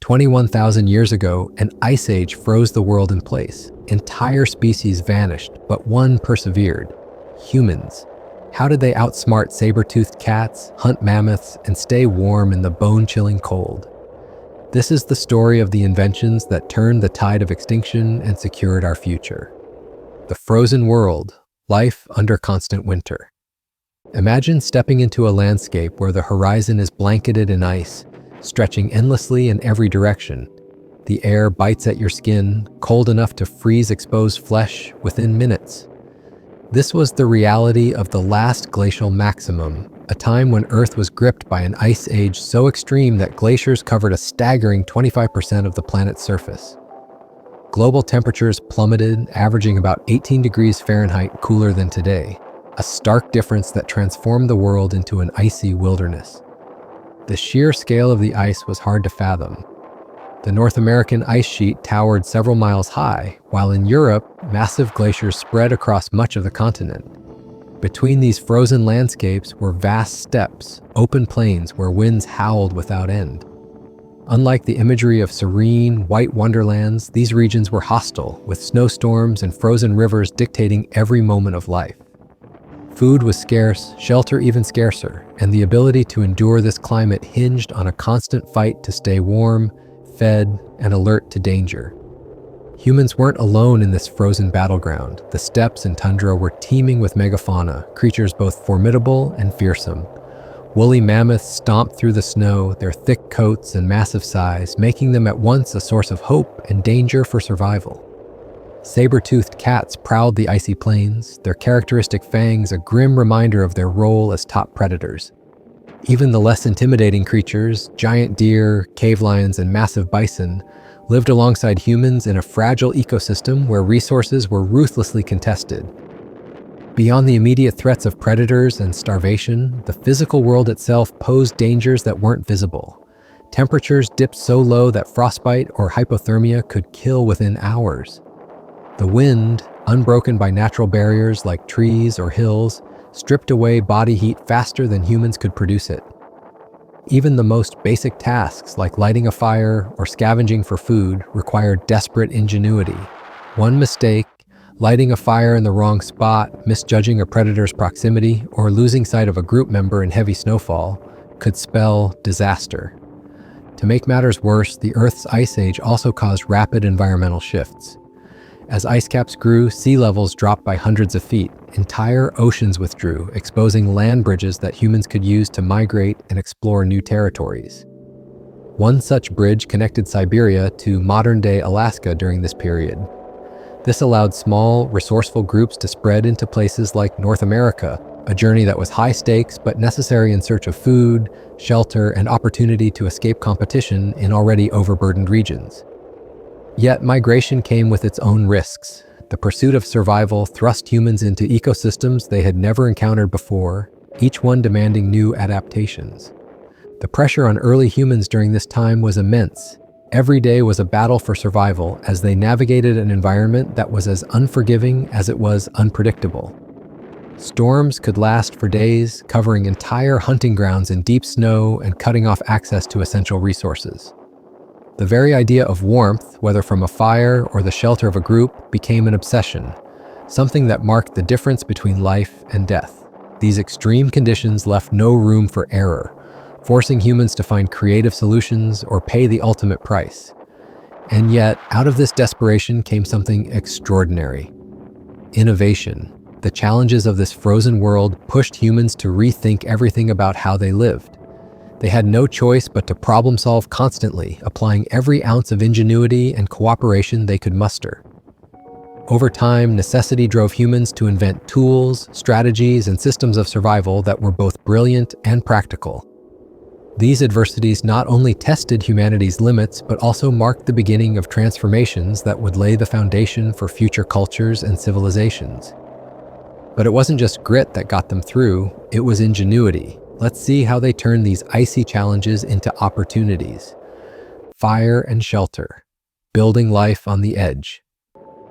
21,000 years ago, an ice age froze the world in place. Entire species vanished, but one persevered: humans. How did they outsmart saber-toothed cats, hunt mammoths, and stay warm in the bone-chilling cold? This is the story of the inventions that turned the tide of extinction and secured our future. The frozen world, life under constant winter. Imagine stepping into a landscape where the horizon is blanketed in ice, stretching endlessly in every direction. The air bites at your skin, cold enough to freeze exposed flesh within minutes. This was the reality of the Last Glacial Maximum, a time when Earth was gripped by an ice age so extreme that glaciers covered a staggering 25% of the planet's surface. Global temperatures plummeted, averaging about 18 degrees Fahrenheit cooler than today, a stark difference that transformed the world into an icy wilderness. The sheer scale of the ice was hard to fathom. The North American ice sheet towered several miles high, while in Europe, massive glaciers spread across much of the continent. Between these frozen landscapes were vast steppes, open plains where winds howled without end. Unlike the imagery of serene, white wonderlands, these regions were hostile, with snowstorms and frozen rivers dictating every moment of life. Food was scarce, shelter even scarcer, and the ability to endure this climate hinged on a constant fight to stay warm, fed, and alert to danger. Humans weren't alone in this frozen battleground. The steppes and tundra were teeming with megafauna, creatures both formidable and fearsome. Woolly mammoths stomped through the snow, their thick coats and massive size making them at once a source of hope and danger for survival. Saber-toothed cats prowled the icy plains, their characteristic fangs a grim reminder of their role as top predators. Even the less intimidating creatures, giant deer, cave lions, and massive bison, lived alongside humans in a fragile ecosystem where resources were ruthlessly contested. Beyond the immediate threats of predators and starvation, the physical world itself posed dangers that weren't visible. Temperatures dipped so low that frostbite or hypothermia could kill within hours. The wind, unbroken by natural barriers like trees or hills, stripped away body heat faster than humans could produce it. Even the most basic tasks like lighting a fire or scavenging for food required desperate ingenuity. One mistake, lighting a fire in the wrong spot, misjudging a predator's proximity, or losing sight of a group member in heavy snowfall, could spell disaster. To make matters worse, the Earth's ice age also caused rapid environmental shifts. As ice caps grew, sea levels dropped by hundreds of feet. Entire oceans withdrew, exposing land bridges that humans could use to migrate and explore new territories. One such bridge connected Siberia to modern-day Alaska during this period. This allowed small, resourceful groups to spread into places like North America, a journey that was high stakes but necessary in search of food, shelter, and opportunity to escape competition in already overburdened regions. Yet migration came with its own risks. The pursuit of survival thrust humans into ecosystems they had never encountered before, each one demanding new adaptations. The pressure on early humans during this time was immense. Every day was a battle for survival as they navigated an environment that was as unforgiving as it was unpredictable. Storms could last for days, covering entire hunting grounds in deep snow and cutting off access to essential resources. The very idea of warmth, whether from a fire or the shelter of a group, became an obsession, something that marked the difference between life and death. These extreme conditions left no room for error, forcing humans to find creative solutions or pay the ultimate price. And yet, out of this desperation came something extraordinary: innovation. The challenges of this frozen world pushed humans to rethink everything about how they lived. They had no choice but to problem solve constantly, applying every ounce of ingenuity and cooperation they could muster. Over time, necessity drove humans to invent tools, strategies, and systems of survival that were both brilliant and practical. These adversities not only tested humanity's limits, but also marked the beginning of transformations that would lay the foundation for future cultures and civilizations. But it wasn't just grit that got them through, it was ingenuity. Let's see how they turn these icy challenges into opportunities. Fire and shelter. Building life on the edge.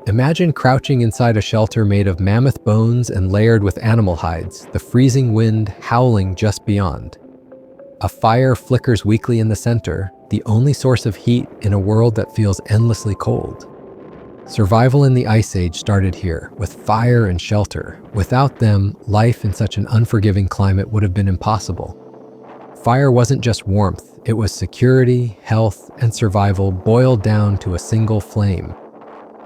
Imagine crouching inside a shelter made of mammoth bones and layered with animal hides, the freezing wind howling just beyond. A fire flickers weakly in the center, the only source of heat in a world that feels endlessly cold. Survival in the Ice Age started here, with fire and shelter. Without them, life in such an unforgiving climate would have been impossible. Fire wasn't just warmth, it was security, health, and survival boiled down to a single flame.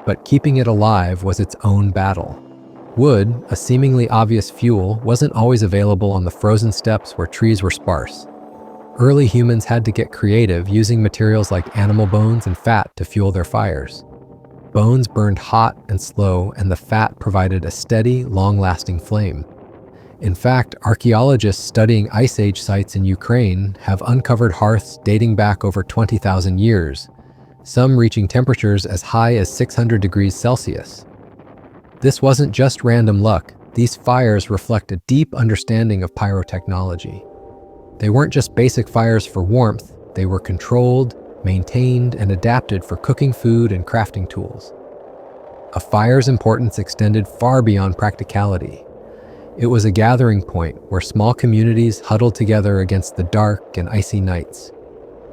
But keeping it alive was its own battle. Wood, a seemingly obvious fuel, wasn't always available on the frozen steppes where trees were sparse. Early humans had to get creative, using materials like animal bones and fat to fuel their fires. Bones burned hot and slow, and the fat provided a steady, long-lasting flame. In fact, archaeologists studying Ice Age sites in Ukraine have uncovered hearths dating back over 20,000 years, some reaching temperatures as high as 600 degrees Celsius. This wasn't just random luck. These fires reflect a deep understanding of pyrotechnology. They weren't just basic fires for warmth, they were controlled, maintained, and adapted for cooking food and crafting tools. A fire's importance extended far beyond practicality. It was a gathering point where small communities huddled together against the dark and icy nights.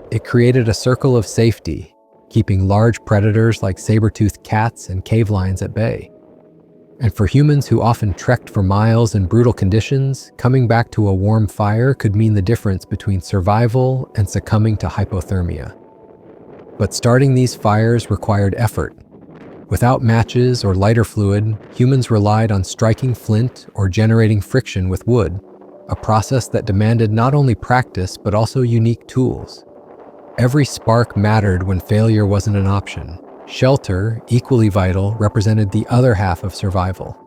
It created a circle of safety, keeping large predators like saber-toothed cats and cave lions at bay. And for humans who often trekked for miles in brutal conditions, coming back to a warm fire could mean the difference between survival and succumbing to hypothermia. But starting these fires required effort. Without matches or lighter fluid, humans relied on striking flint or generating friction with wood, a process that demanded not only practice but also unique tools. Every spark mattered when failure wasn't an option. Shelter, equally vital, represented the other half of survival.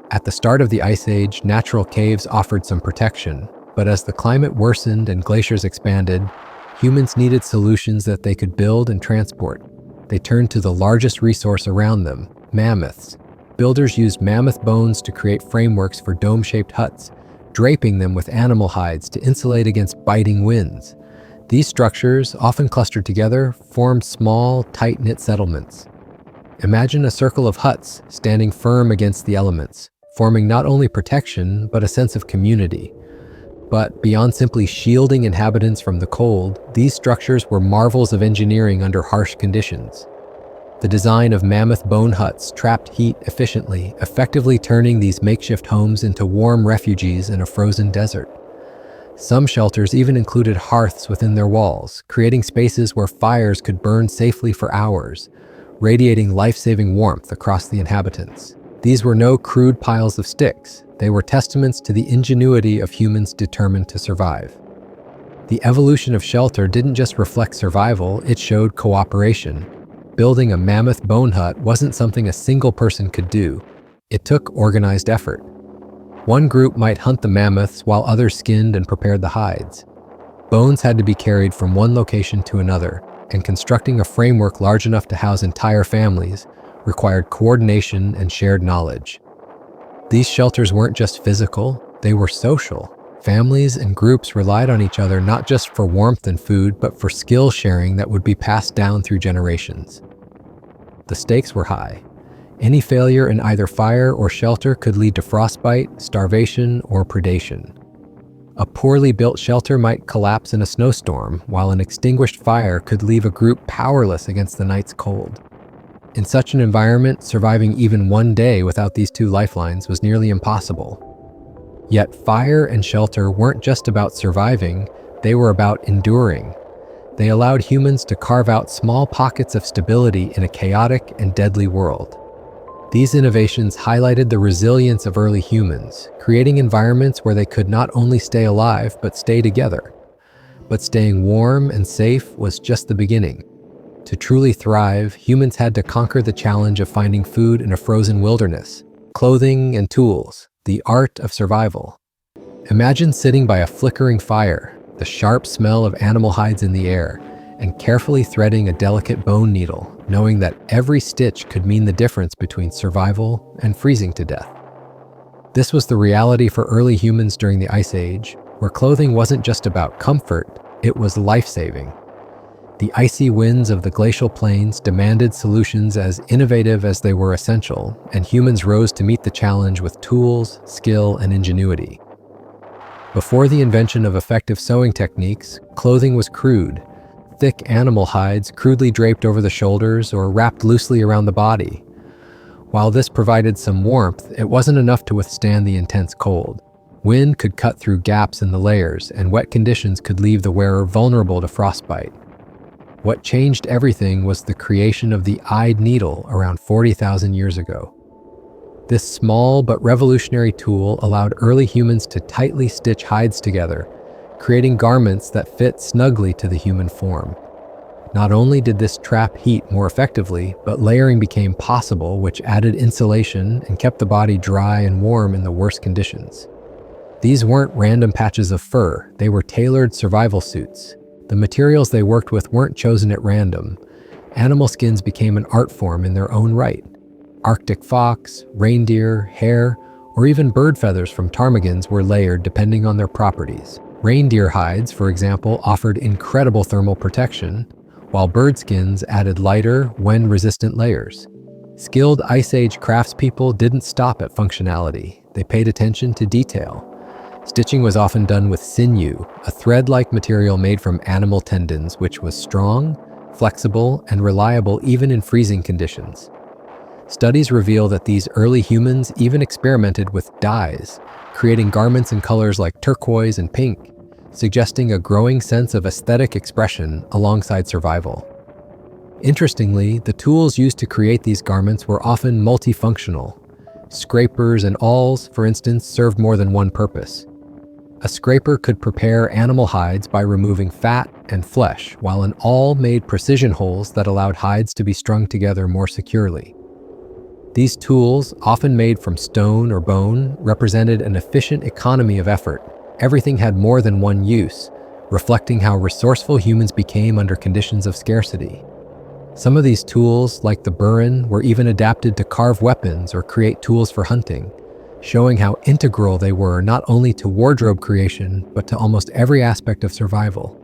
At the start of the Ice Age, natural caves offered some protection, but as the climate worsened and glaciers expanded, humans needed solutions that they could build and transport. They turned to the largest resource around them, mammoths. Builders used mammoth bones to create frameworks for dome-shaped huts, draping them with animal hides to insulate against biting winds. These structures, often clustered together, formed small, tight-knit settlements. Imagine a circle of huts standing firm against the elements, forming not only protection, but a sense of community. But beyond simply shielding inhabitants from the cold, these structures were marvels of engineering under harsh conditions. The design of mammoth bone huts trapped heat efficiently, effectively turning these makeshift homes into warm refuges in a frozen desert. Some shelters even included hearths within their walls, creating spaces where fires could burn safely for hours, radiating life-saving warmth across the inhabitants. These were no crude piles of sticks. They were testaments to the ingenuity of humans determined to survive. The evolution of shelter didn't just reflect survival, it showed cooperation. Building a mammoth bone hut wasn't something a single person could do. It took organized effort. One group might hunt the mammoths while others skinned and prepared the hides. Bones had to be carried from one location to another, and constructing a framework large enough to house entire families required coordination and shared knowledge. These shelters weren't just physical, they were social. Families and groups relied on each other not just for warmth and food, but for skill sharing that would be passed down through generations. The stakes were high. Any failure in either fire or shelter could lead to frostbite, starvation, or predation. A poorly built shelter might collapse in a snowstorm, while an extinguished fire could leave a group powerless against the night's cold. In such an environment, surviving even one day without these two lifelines was nearly impossible. Yet fire and shelter weren't just about surviving, they were about enduring. They allowed humans to carve out small pockets of stability in a chaotic and deadly world. These innovations highlighted the resilience of early humans, creating environments where they could not only stay alive, but stay together. But staying warm and safe was just the beginning. To truly thrive, humans had to conquer the challenge of finding food in a frozen wilderness, clothing and tools, the art of survival. Imagine sitting by a flickering fire, the sharp smell of animal hides in the air, and carefully threading a delicate bone needle, knowing that every stitch could mean the difference between survival and freezing to death. This was the reality for early humans during the Ice Age, where clothing wasn't just about comfort, it was life-saving. The icy winds of the glacial plains demanded solutions as innovative as they were essential, and humans rose to meet the challenge with tools, skill, and ingenuity. Before the invention of effective sewing techniques, clothing was crude. Thick animal hides crudely draped over the shoulders or wrapped loosely around the body. While this provided some warmth, it wasn't enough to withstand the intense cold. Wind could cut through gaps in the layers, and wet conditions could leave the wearer vulnerable to frostbite. What changed everything was the creation of the eyed needle around 40,000 years ago. This small but revolutionary tool allowed early humans to tightly stitch hides together, creating garments that fit snugly to the human form. Not only did this trap heat more effectively, but layering became possible, which added insulation and kept the body dry and warm in the worst conditions. These weren't random patches of fur, they were tailored survival suits. The materials they worked with weren't chosen at random. Animal skins became an art form in their own right. Arctic fox, reindeer, hare, or even bird feathers from ptarmigans were layered depending on their properties. Reindeer hides, for example, offered incredible thermal protection, while bird skins added lighter, wind-resistant layers. Skilled Ice Age craftspeople didn't stop at functionality. They paid attention to detail. Stitching was often done with sinew, a thread-like material made from animal tendons, which was strong, flexible, and reliable even in freezing conditions. Studies reveal that these early humans even experimented with dyes, creating garments in colors like turquoise and pink, suggesting a growing sense of aesthetic expression alongside survival. Interestingly, the tools used to create these garments were often multifunctional. Scrapers and awls, for instance, served more than one purpose. A scraper could prepare animal hides by removing fat and flesh, while an awl made precision holes that allowed hides to be strung together more securely. These tools, often made from stone or bone, represented an efficient economy of effort. Everything had more than one use, reflecting how resourceful humans became under conditions of scarcity. Some of these tools, like the burin, were even adapted to carve weapons or create tools for hunting, showing how integral they were not only to wardrobe creation, but to almost every aspect of survival.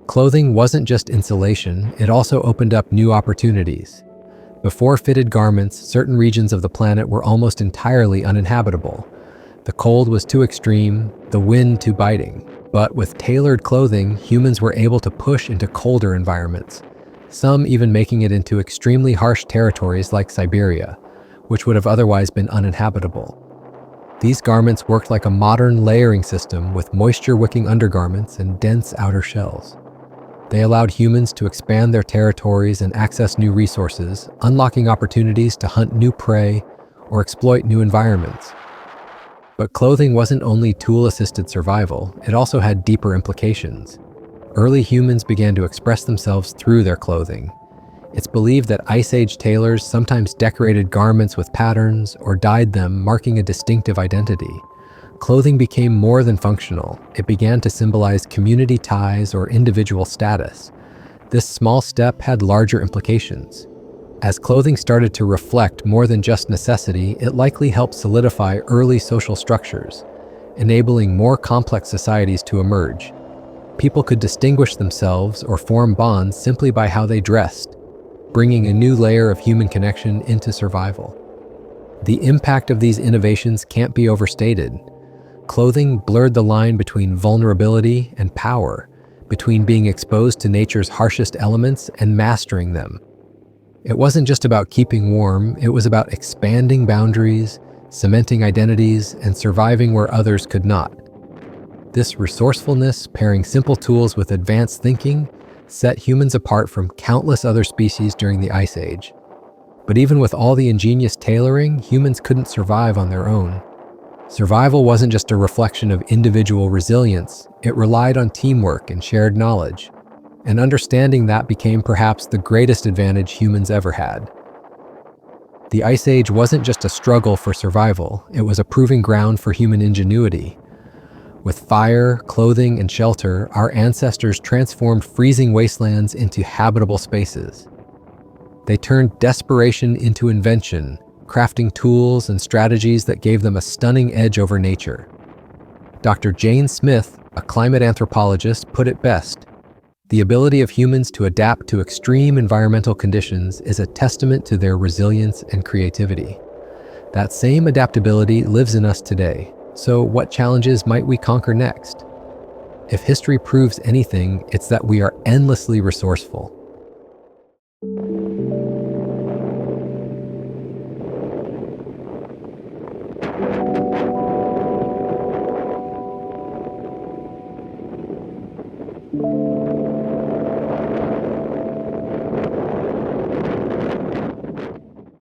Clothing wasn't just insulation, it also opened up new opportunities. Before fitted garments, certain regions of the planet were almost entirely uninhabitable. The cold was too extreme, the wind too biting. But with tailored clothing, humans were able to push into colder environments, some even making it into extremely harsh territories like Siberia, which would have otherwise been uninhabitable. These garments worked like a modern layering system with moisture-wicking undergarments and dense outer shells. They allowed humans to expand their territories and access new resources, unlocking opportunities to hunt new prey or exploit new environments. But clothing wasn't only tool-assisted survival, it also had deeper implications. Early humans began to express themselves through their clothing. It's believed that Ice Age tailors sometimes decorated garments with patterns or dyed them, marking a distinctive identity. Clothing became more than functional. It began to symbolize community ties or individual status. This small step had larger implications. As clothing started to reflect more than just necessity, it likely helped solidify early social structures, enabling more complex societies to emerge. People could distinguish themselves or form bonds simply by how they dressed, bringing a new layer of human connection into survival. The impact of these innovations can't be overstated. Clothing blurred the line between vulnerability and power, between being exposed to nature's harshest elements and mastering them. It wasn't just about keeping warm, it was about expanding boundaries, cementing identities, and surviving where others could not. This resourcefulness, pairing simple tools with advanced thinking, set humans apart from countless other species during the Ice Age. But even with all the ingenious tailoring, humans couldn't survive on their own. Survival wasn't just a reflection of individual resilience, it relied on teamwork and shared knowledge. And understanding that became perhaps the greatest advantage humans ever had. The Ice Age wasn't just a struggle for survival, it was a proving ground for human ingenuity. With fire, clothing, and shelter, our ancestors transformed freezing wastelands into habitable spaces. They turned desperation into invention, crafting tools and strategies that gave them a stunning edge over nature. Dr. Jane Smith, a climate anthropologist, put it best: the ability of humans to adapt to extreme environmental conditions is a testament to their resilience and creativity. That same adaptability lives in us today. So what challenges might we conquer next? If history proves anything, it's that we are endlessly resourceful.